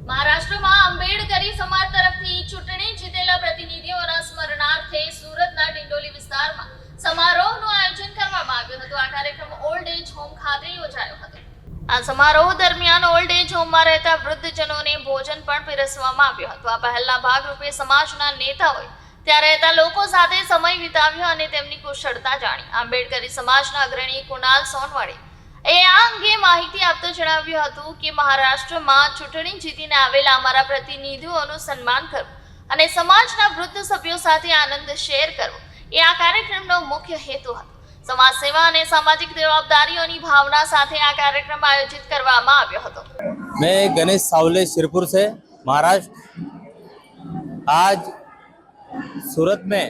મહારાષ્ટ્રમાં આંબેડકરી સમાજ તરફથી ચૂંટણી જીતેલા પ્રતિનિધિઓના સ્મરણાર્થે સુરતના ડિંડોલી વિસ્તારમાં સમારોહનું આયોજન કરવામાં આવ્યું હતું. આ કાર્યક્રમ ઓલ્ડ એજ હોમ ખાતે યોજાયો હતો. આ સમારોહ દરમિયાન ઓલ્ડ એજ હોમમાં રહેતા વૃદ્ધજનોને ભોજન પણ પીરસવામાં આવ્યું હતું. આ પહેલના ભાગરૂપે સમાજના નેતાઓએ ત્યાં રહેતા લોકો સાથે સમય વિતાવ્યો અને તેમની કુશળતા જાણી. આંબેડકરી સમાજના અગ્રણી કુણાલ સોનવડે આ અંગે માહિતી આપતા જણાવ્યું હતું કે મહારાષ્ટ્રમાં ચૂંટણી જીતીને આવેલા અમારા પ્રતિનિધિઓનું સન્માન કરવું અને સમાજના વૃદ્ધ સભ્યો સાથે આનંદ શેર કરવો એ આ કાર્યક્રમનો મુખ્ય હેતુ હતો. समाज सेवा અને સામાજિક જવાબદારીઓની ભાવના સાથે આ કાર્યક્રમ આયોજિત કરવામાં આવ્યો હતો. मैं गणेश सावले शिरपुर से महाराष्ट्र। आज सूरत में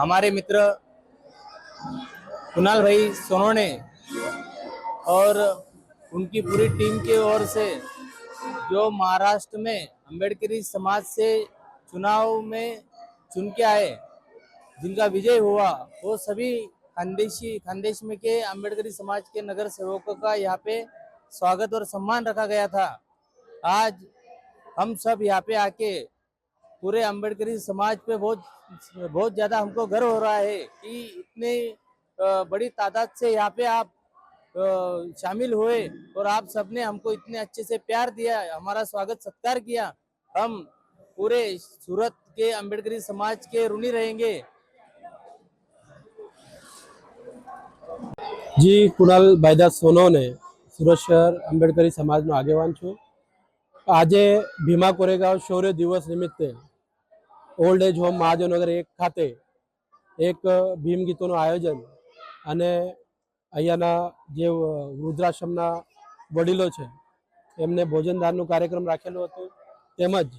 हमारे मित्र कुणाल भाई सोनवणे और उनकी पूरी टीम की ओर से जो महाराष्ट्र में अम्बेडकरी समाज से चुनाव में चुन के आए, जिनका विजय हुआ, वो सभी खानदेश में के अम्बेडकरी समाज के नगर सेवकों का यहाँ पे स्वागत और सम्मान रखा गया था। आज हम सब यहाँ पे आके पूरे अम्बेडकरी समाज पे बहुत ज़्यादा हमको गर्व हो रहा है कि इतने बड़ी तादाद से यहाँ पे आप शामिल हुए और आप सबने हमको इतने अच्छे से प्यार दिया, हमारा स्वागत सत्कार किया। हम पूरे सूरत के अम्बेडकरी समाज के ऋणी रहेंगे। जी, कुणाल भाईदास सोनवणे, સુરત શહેર આંબેડકરી સમાજનો આગેવાન છું. આજે ભીમા કોરેગાંવ શૌર્ય દિવસ નિમિત્તે ઓલ્ડ એજ હોમ મહાદેવનગર 1 ખાતે એક ભીમ ગીતોનું આયોજન અને અહીંયાના જે વૃદ્ધાશ્રમના વડીલો છે એમને ભોજનદાનનું કાર્યક્રમ રાખેલો હતો. તેમજ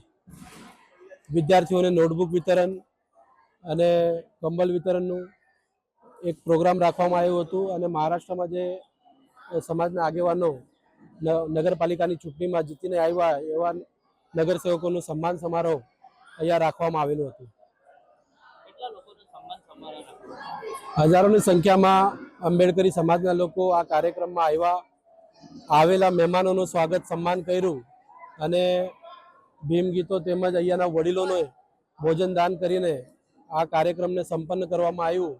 વિદ્યાર્થીઓને નોટબુક વિતરણ અને કંબલ વિતરણનું એક પ્રોગ્રામ રાખવામાં આવ્યું હતું. અને મહારાષ્ટ્રમાં જે સમાજના આગેવાનો નગરપાલિકાની ચૂંટણીમાં જીતીને આવ્યા એવા નગરસેવકોનું સન્માન સમારોહ અહીંયા રાખવામાં આવેલું હતું. હજારોની સંખ્યામાં આંબેડકરી સમાજના લોકો આ કાર્યક્રમમાં આવેલા મહેમાનોનું સ્વાગત સન્માન કર્યું અને ભીમ ગીતો તેમજ અહીંયાના વડીલોને ભોજન દાન કરીને આ કાર્યક્રમને સંપન્ન કરવામાં આવ્યું.